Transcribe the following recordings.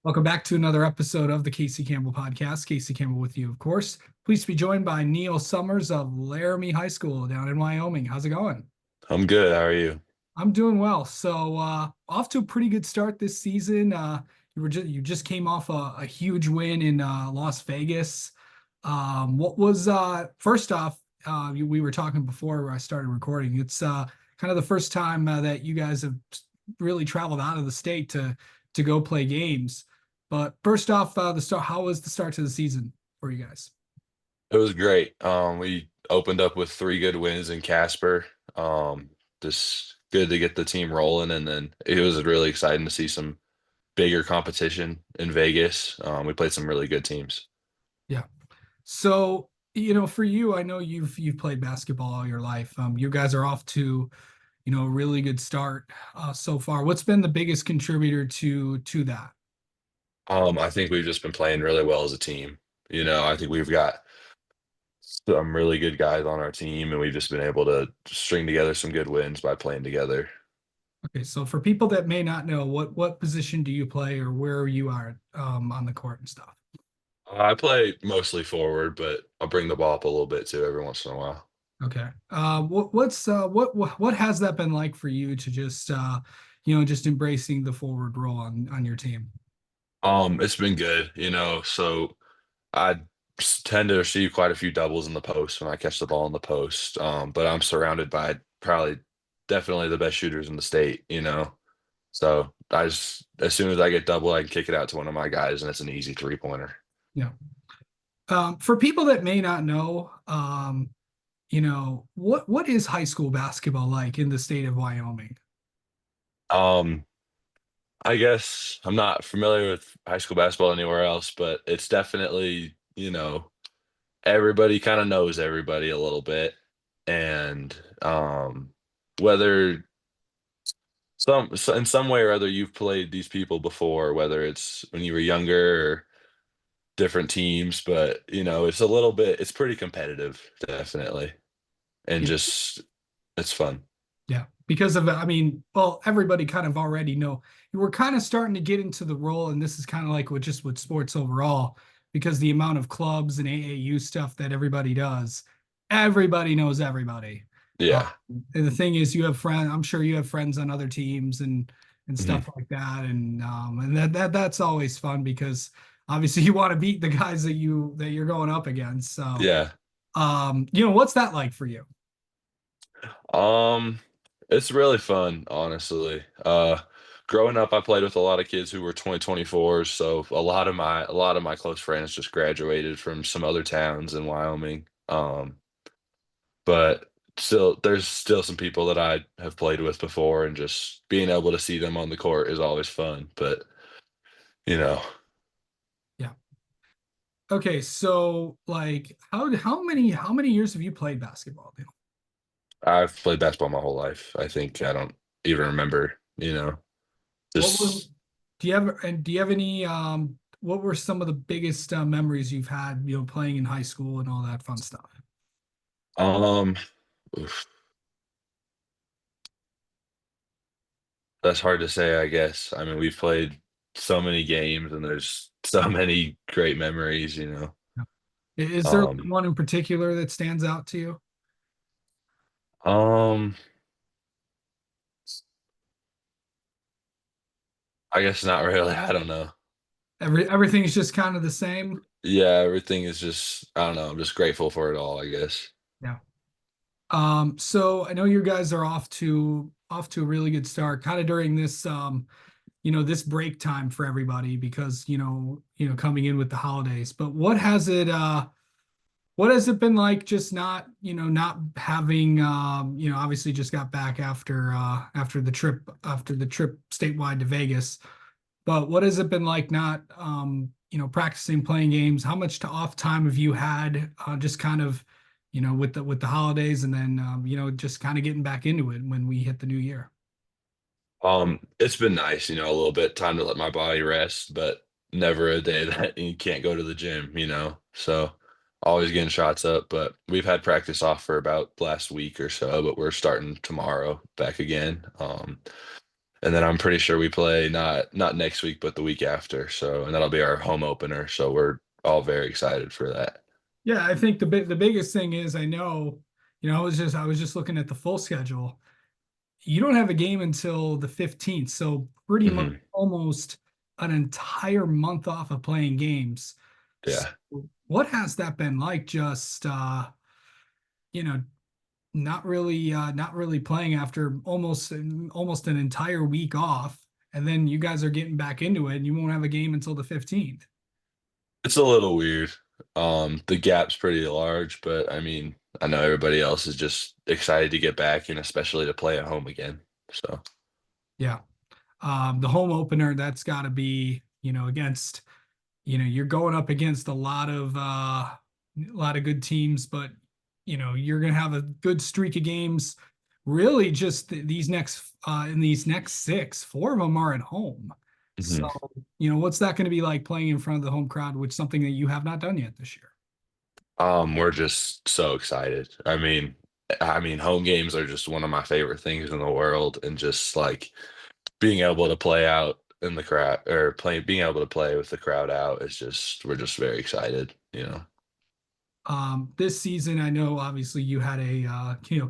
Welcome back to another episode of the Casey Campbell Podcast. Casey Campbell with you, of course. Pleased to be joined by Neil Summers of Laramie High School down in Wyoming. How's it going? I'm good. How are you? I'm doing well. So off to a pretty good start this season. You just came off a huge win in Las Vegas. What was first off? We were talking before I started recording. It's kind of the first time that you guys have really traveled out of the state to go play games. But first off, the start. How was the start to the season for you guys? It was great. We opened up with three good wins in Casper. Just good to get the team rolling, and then it was really exciting to see some bigger competition in Vegas. We played some really good teams. Yeah. So, for you, I know you've played basketball all your life. You guys are off to, a really good start so far. What's been the biggest contributor to that? I think we've just been playing really well as a team. I think we've got some really good guys on our team, and we've just been able to string together some good wins by playing together. Okay, so for people that may not know, what position do you play or where you are on the court and stuff? I play mostly forward, but I'll bring the ball up a little bit too every once in a while. Okay. What has that been like for you to just just embracing the forward role on your team? It's been good, so I tend to receive quite a few doubles in the post when I catch the ball in the post. But I'm surrounded by probably definitely the best shooters in the state. So I just as soon as I get double, I can kick it out to one of my guys, and it's an easy 3-pointer. Yeah. For people that may not know, what is high school basketball like in the state of Wyoming? Um, I guess I'm not familiar with high school basketball anywhere else, but it's definitely, everybody kind of knows everybody a little bit. And whether in some way or other you've played these people before, whether it's when you were younger or different teams, but it's pretty competitive, definitely. And Yeah, just it's fun. yeah. Because of, I mean, well, everybody kind of already know. You were kind of starting to get into the role, and this is kind of like with sports overall, because the amount of clubs and AAU stuff that everybody knows everybody. Uh, Yeah. and the thing is, you have friends. I'm sure you have friends on other teams and Mhm. stuff like that, and that's always fun because obviously you want to beat the guys that you're going up against. So, Yeah. what's that like for you? Um, it's really fun, honestly. Growing up, I played with a lot of kids who were 2024s, so a lot of my close friends just graduated from some other towns in Wyoming. But still, there's still some people that I have played with before, and just being able to see them on the court is always fun. But you know, Yeah. Okay, so like how many years have you played basketball now? I've played basketball my whole life. I think I don't even remember. What were Just do you have any what were some of the biggest memories you've had, playing in high school and all that fun stuff? um. Oof. That's hard to say, I guess. I mean, we've played so many games and there's so many great memories. Yeah. Is there like Um, one in particular that stands out to you? um, I guess not really. I don't know. Everything's just kind of the same. Yeah, everything is just, I don't know. I'm just grateful for it all, I guess. Yeah. So I know you guys are off to a really good start, kind of during this this break time for everybody because coming in with the holidays. But what has it been like just not having obviously just got back after the trip statewide to Vegas. But what has it been like not practicing playing games? How much to off time have you had just kind of with the holidays and then just kind of getting back into it when we hit the new year? It's been nice, a little bit time to let my body rest, but never a day that you can't go to the gym. So always getting shots up, but we've had practice off for about last week or so, but we're starting tomorrow back again. And then I'm pretty sure we play not next week, but the week after. So, and that'll be our home opener. So we're all very excited for that. Yeah, I think the biggest thing is I know, I was just looking at the full schedule. You don't have a game until the 15th, so pretty much Hmm. almost an entire month off of playing games. So Yeah. what has that been like just you know, not really playing after almost an entire week off, and then you guys are getting back into it and you won't have a game until the 15th. It's a little weird. The gap's pretty large, but I mean, I know everybody else is just excited to get back and especially to play at home again. So, Yeah. The home opener, that's got to be, against, you're going up against a lot of good teams, but you're going to have a good streak of games. Really, just these next in these next six, four of them are at home. So, mhm. what's that going to be like playing in front of the home crowd, which is something that you have not done yet this year? We're just so excited. I mean, home games are just one of my favorite things in the world, and just like being able to play out in the crowd or being able to play with the crowd out is just we're just very excited, you know. This season, I know obviously you had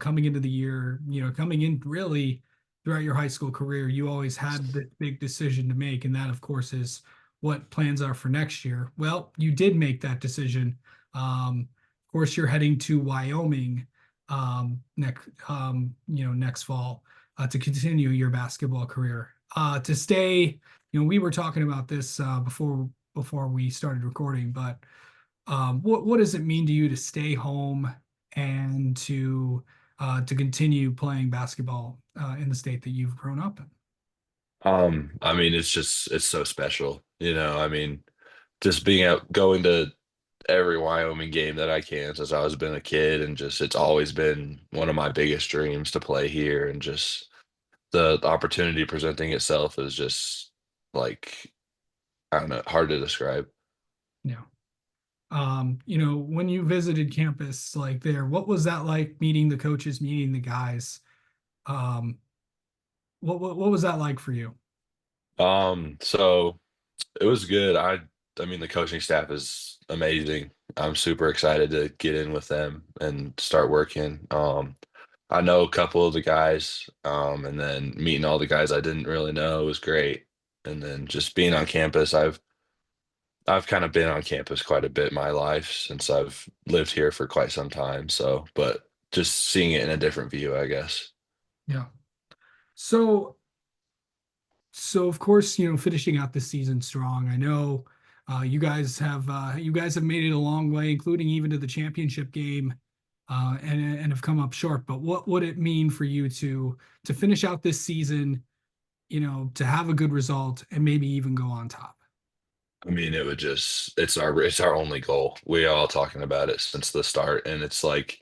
coming into the year, coming in really throughout your high school career, you always had this big decision to make, and that, of course, is what plans are for next year. Well, you did make that decision. Of course, you're heading to Wyoming next fall to continue your basketball career. To stay, we were talking about this before we started recording, but what does it mean to you to stay home and to continue playing basketball in the state that you've grown up in? I mean, it's so special, you know. I mean, just being out going to every Wyoming game that I can since I was been a kid, and just it's always been one of my biggest dreams to play here, and just the opportunity presenting itself is just like I don't know, hard to describe. Yeah. When you visited campus like there, what was that like meeting the coaches, meeting the guys? Um, what was that like for you? So it was good. I mean, the coaching staff is amazing. I'm super excited to get in with them and start working. I know a couple of the guys, and then meeting all the guys I didn't really know was great. And then just being on campus, I've kind of been on campus quite a bit in my life since I've lived here for quite some time. So, but just seeing it in a different view, I guess. Yeah. So So of course, finishing out this season strong. I know you guys have made it a long way, including even to the championship game, and have come up short. But what would it mean for you to finish out this season, to have a good result and maybe even go on top? I mean, it's our only goal. We all talking about it since the start, and it's like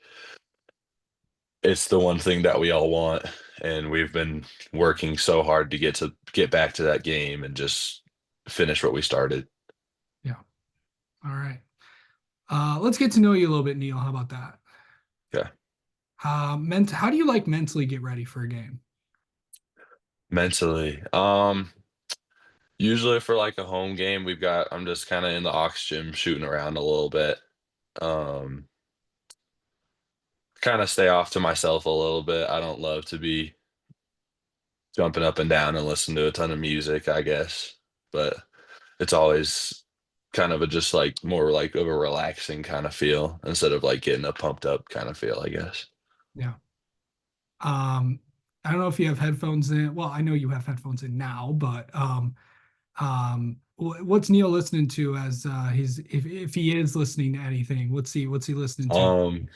it's the one thing that we all want, and we've been working so hard to get back to that game and just finish what we started. Yeah. All right. Let's get to know you a little bit, Neil. How about that? Okay. How do you like mentally get ready for a game? Mentally, usually for like a home game, I'm just kind of in the ox gym shooting around a little bit. Um, Kind of stay off to myself a little bit. I don't love to be jumping up and down and listen to a ton of music, I guess. But it's always kind of a just like more like of a relaxing kind of feel instead of like getting a pumped up kind of feel, I guess. Yeah. Um, I don't know if you have headphones in. Well, I know you have headphones in now, but what's Neil listening to as he's if he is listening to anything? What's he listening to? Um,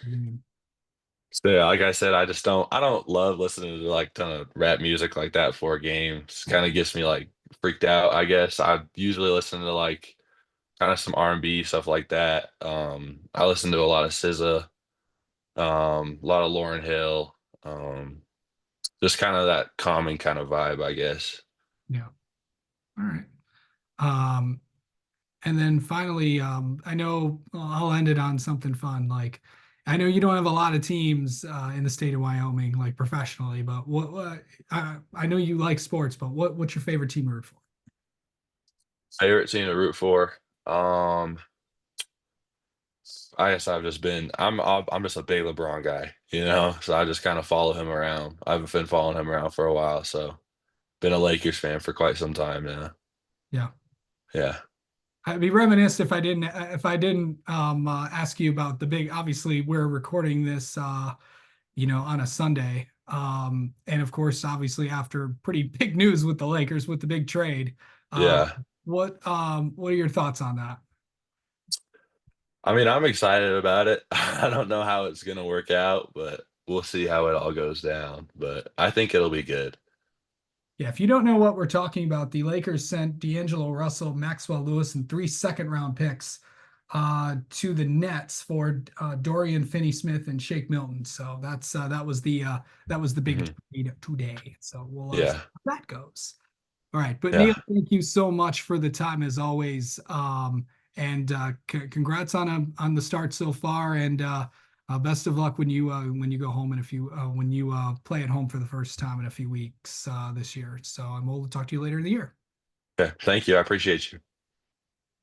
so yeah, like I said, I don't love listening to like ton of rap music like that for a game. It's kind of gets me like freaked out, I guess. I usually listen to like kind of some R&B stuff like that. I listen to a lot of SZA, a lot of Lauryn Hill, um, just kind of that calming kind of vibe, I guess. Yeah. All right. Um, and then finally, I know I'll end it on something fun. Like I know you don't have a lot of teams in the state of Wyoming, like professionally, but what I know you like sports, but what's your favorite team to root for? Favorite team to root for? Um, I guess I'm just a big LeBron guy, you know, so I just kind of follow him around. I've been following him around for a while, so been a Lakers fan for quite some time now. Yeah. Yeah, I'd be remiss if I didn't ask you about the big. Obviously, we're recording this, on a Sunday, and of course, obviously, after pretty big news with the Lakers with the big trade. Uh, yeah. what are your thoughts on that? I mean, I'm excited about it. I don't know how it's gonna work out, but we'll see how it all goes down. But I think it'll be good. Yeah, if you don't know what we're talking about, the Lakers sent D'Angelo Russell, Maxwell Lewis, and 3 second-round picks to the Nets for Dorian Finney-Smith and Shake Milton. So that was the big Hmm. trade today. So we'll see Yeah, how that goes. All right, but Neil, yeah. thank you so much for the time as always, and congrats on the start so far, and best of luck when you go home in a few when you play at home for the first time in a few weeks this year. So I'm will talk to you later in the year. Okay. Thank you. I appreciate you.